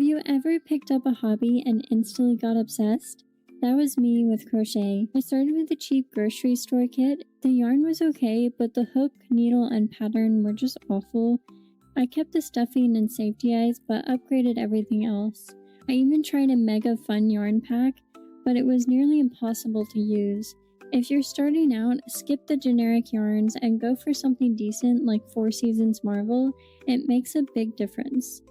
you ever picked up a hobby and instantly got obsessed? That was me with crochet. I started with a cheap grocery store kit. The yarn was okay, but the hook, needle, and pattern were just awful. I kept the stuffing and safety eyes, but upgraded everything else. I even tried a mega fun yarn pack, but it was nearly impossible to use. If you're starting out, skip the generic yarns and go for something decent like 4 Seasons Marvel. It makes a big difference.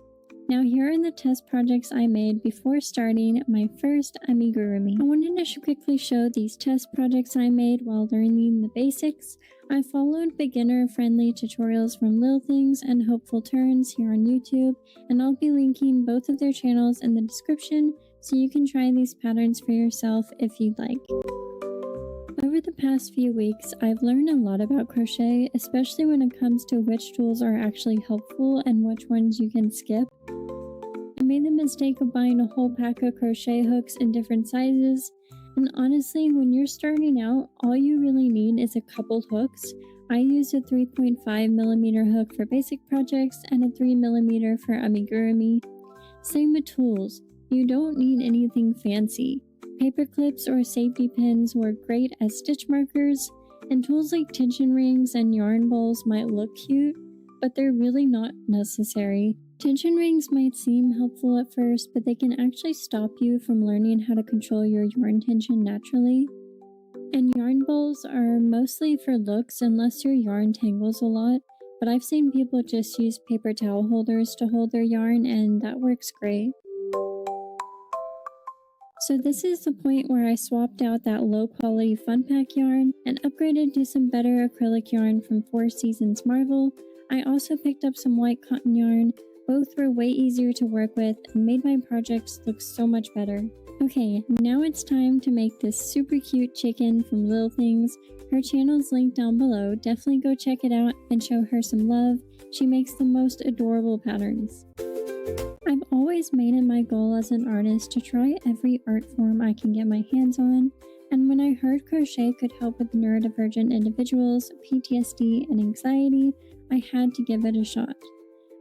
Now here are the test projects I made before starting my first amigurumi. I wanted to quickly show these test projects I made while learning the basics. I followed beginner-friendly tutorials from Little Things and Hopeful Turns here on YouTube, and I'll be linking both of their channels in the description so you can try these patterns for yourself if you'd like. Over the past few weeks, I've learned a lot about crochet, especially when it comes to which tools are actually helpful and which ones you can skip. I made the mistake of buying a whole pack of crochet hooks in different sizes, and honestly, when you're starting out, all you really need is a couple hooks. I used a 3.5mm hook for basic projects and a 3mm for amigurumi. Same with tools, you don't need anything fancy. Paper clips or safety pins work great as stitch markers, and tools like tension rings and yarn balls might look cute, but they're really not necessary. Tension rings might seem helpful at first, but they can actually stop you from learning how to control your yarn tension naturally. And yarn balls are mostly for looks unless your yarn tangles a lot, but I've seen people just use paper towel holders to hold their yarn, and that works great. So this is the point where I swapped out that low quality Fun Pack yarn and upgraded to some better acrylic yarn from 4 Seasons Marvel. I also picked up some white cotton yarn. Both were way easier to work with and made my projects look so much better. Okay, now it's time to make this super cute chicken from Little Things. Her channel's linked down below. Definitely go check it out and show her some love. She makes the most adorable patterns. I've always made it my goal as an artist to try every art form I can get my hands on, and when I heard crochet could help with neurodivergent individuals, PTSD, and anxiety, I had to give it a shot.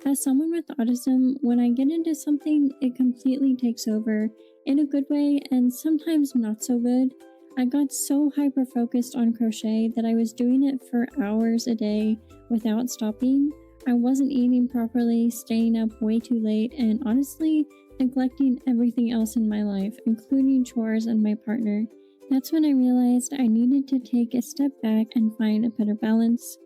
As someone with autism, when I get into something, it completely takes over, in a good way and sometimes not so good. I got so hyper-focused on crochet that I was doing it for hours a day without stopping. I wasn't eating properly, staying up way too late, and honestly, neglecting everything else in my life, including chores and my partner. That's when I realized I needed to take a step back and find a better balance.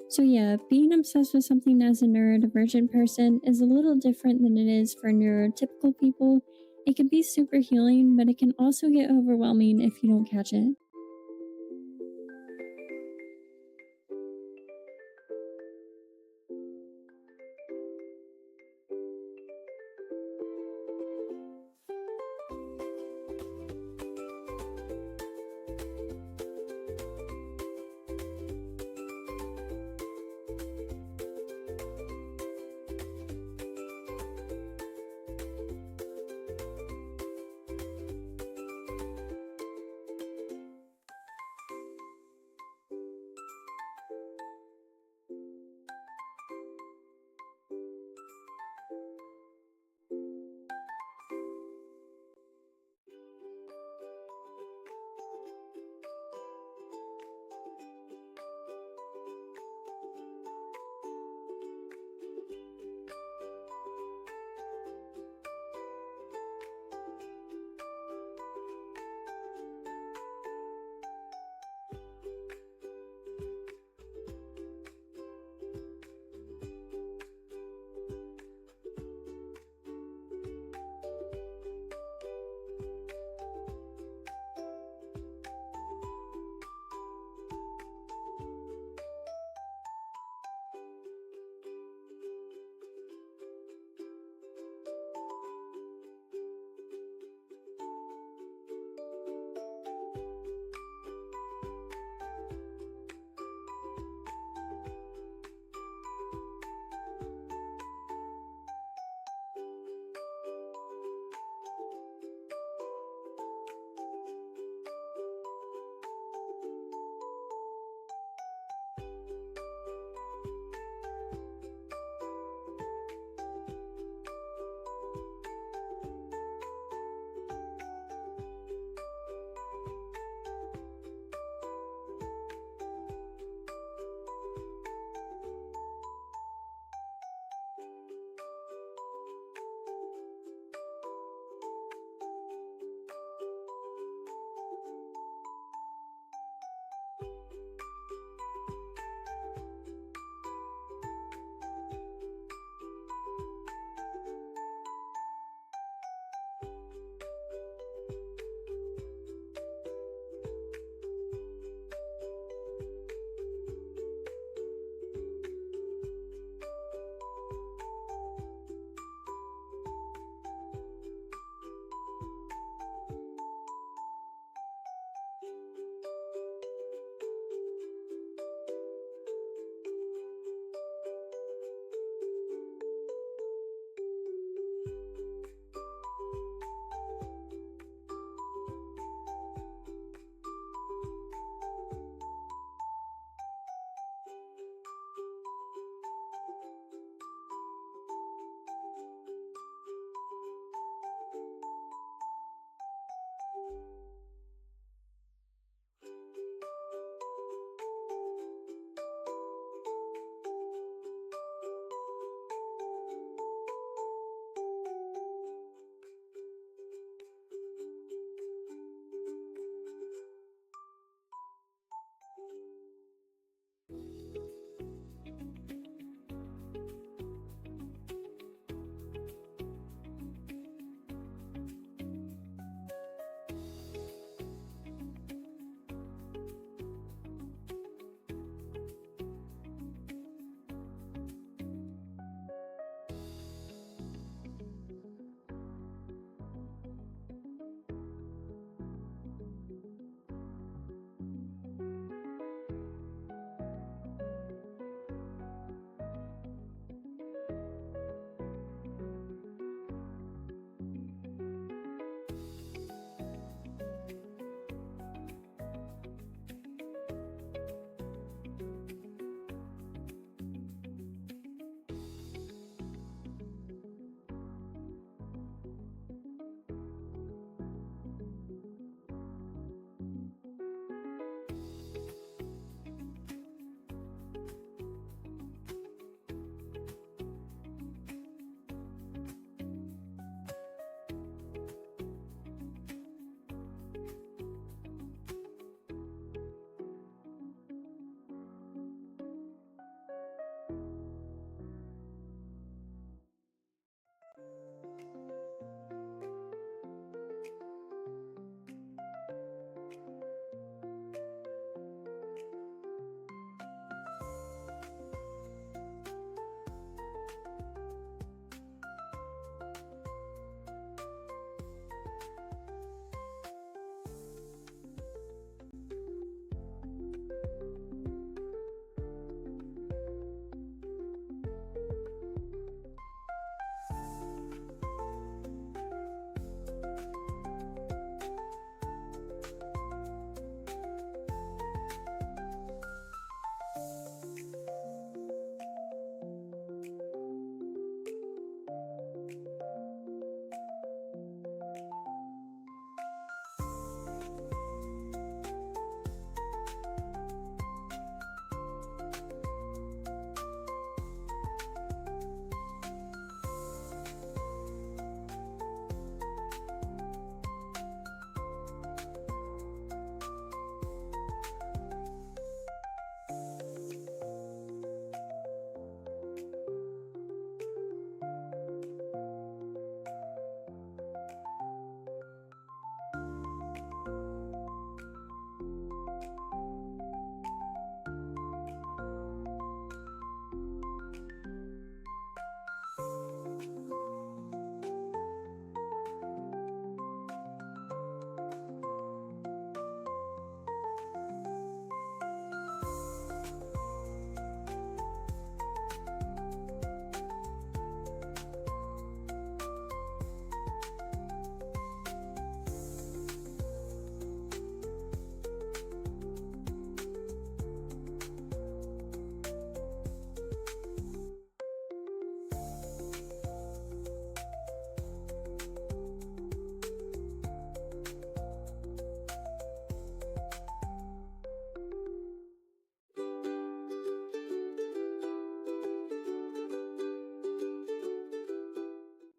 So yeah, being obsessed with something as a neurodivergent person is a little different than it is for neurotypical people. It can be super healing, but it can also get overwhelming if you don't catch it.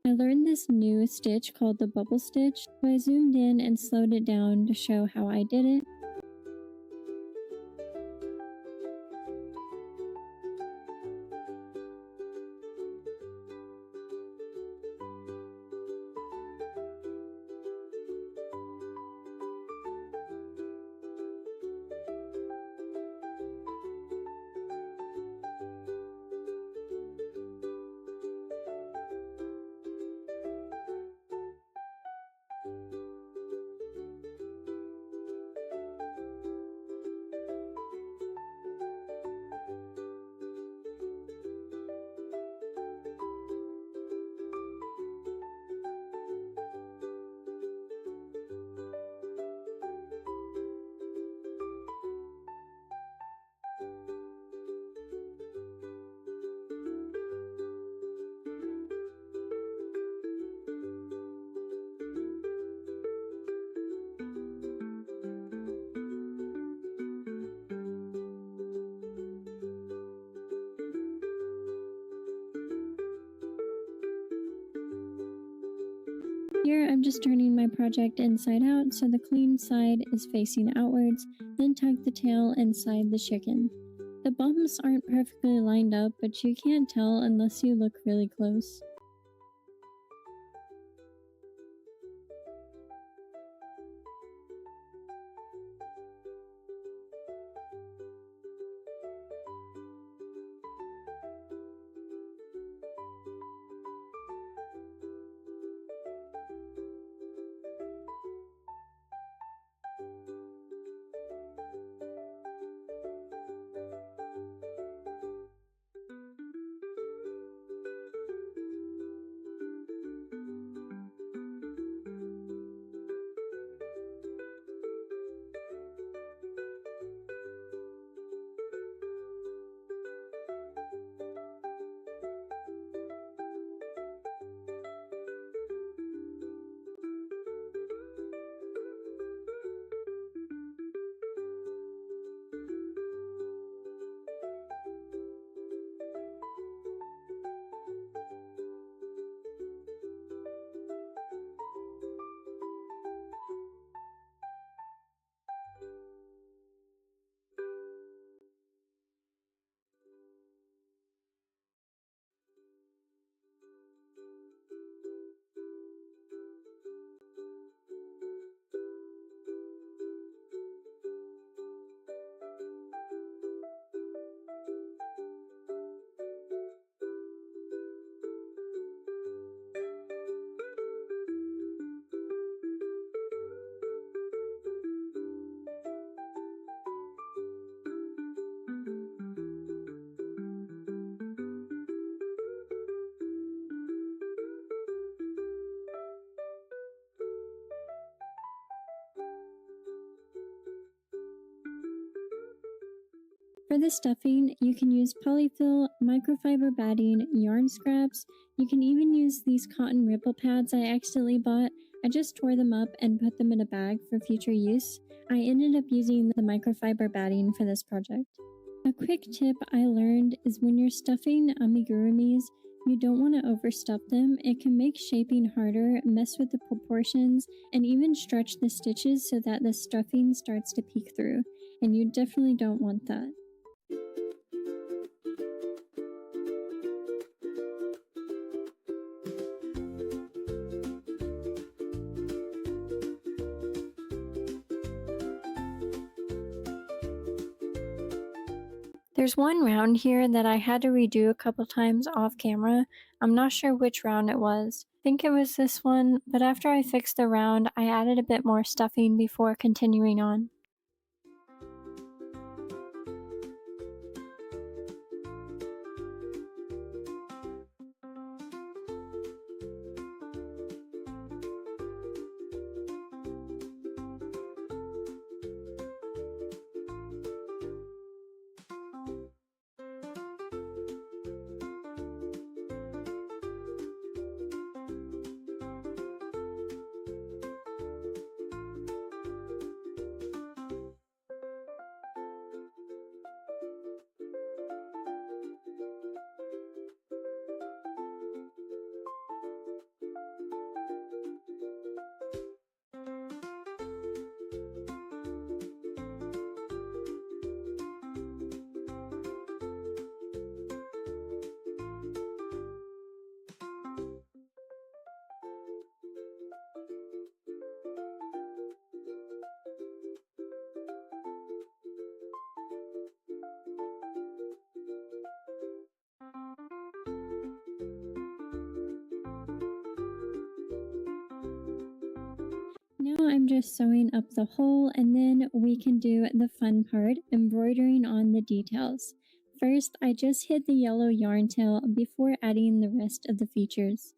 I learned this new stitch called the bubble stitch, so I zoomed in and slowed it down to show how I did it. Here I'm just turning my project inside out so the clean side is facing outwards, then tuck the tail inside the chicken. The bumps aren't perfectly lined up, but you can't tell unless you look really close. For the stuffing, you can use polyfill, microfiber batting, yarn scraps. You can even use these cotton ripple pads I accidentally bought. I just tore them up and put them in a bag for future use. I ended up using the microfiber batting for this project. A quick tip I learned is when you're stuffing amigurumis, you don't want to overstuff them. It can make shaping harder, mess with the proportions, and even stretch the stitches so that the stuffing starts to peek through, and you definitely don't want that. There's one round here that I had to redo a couple times off camera. I'm not sure which round it was. I think it was this one, but after I fixed the round, I added a bit more stuffing before continuing on. I'm just sewing up the hole, and then we can do the fun part, embroidering on the details. First, I just hid the yellow yarn tail before adding the rest of the features.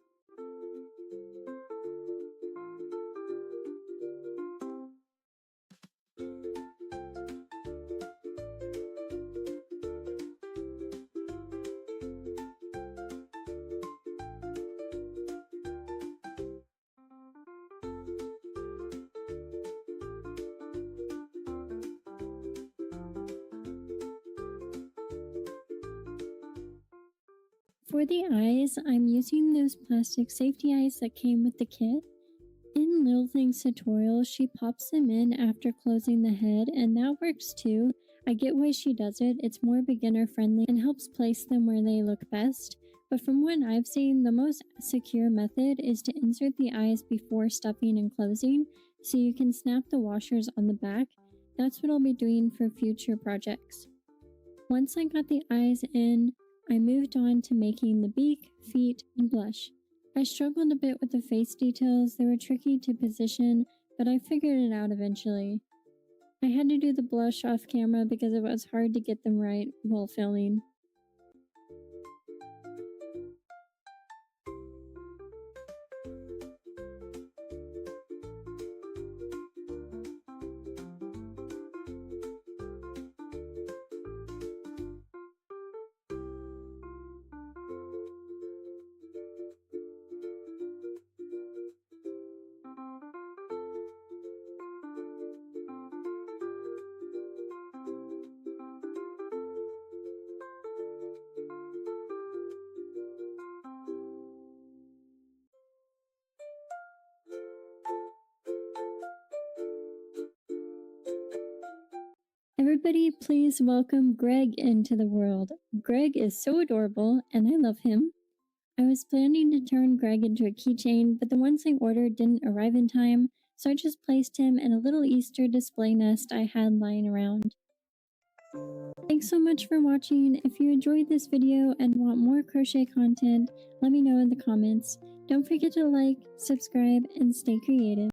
For the eyes, I'm using those plastic safety eyes that came with the kit. In Little Things tutorial, she pops them in after closing the head, and that works too. I get why she does it, it's more beginner friendly and helps place them where they look best. But from what I've seen, the most secure method is to insert the eyes before stuffing and closing, so you can snap the washers on the back. That's what I'll be doing for future projects. Once I got the eyes in, I moved on to making the beak, feet, and blush. I struggled a bit with the face details, they were tricky to position, but I figured it out eventually. I had to do the blush off camera because it was hard to get them right while filming. Everybody, please welcome Greg into the world. Greg is so adorable, and I love him. I was planning to turn Greg into a keychain, but the ones I ordered didn't arrive in time, so I just placed him in a little Easter display nest I had lying around. Thanks so much for watching. If you enjoyed this video and want more crochet content, let me know in the comments. Don't forget to like, subscribe, and stay creative.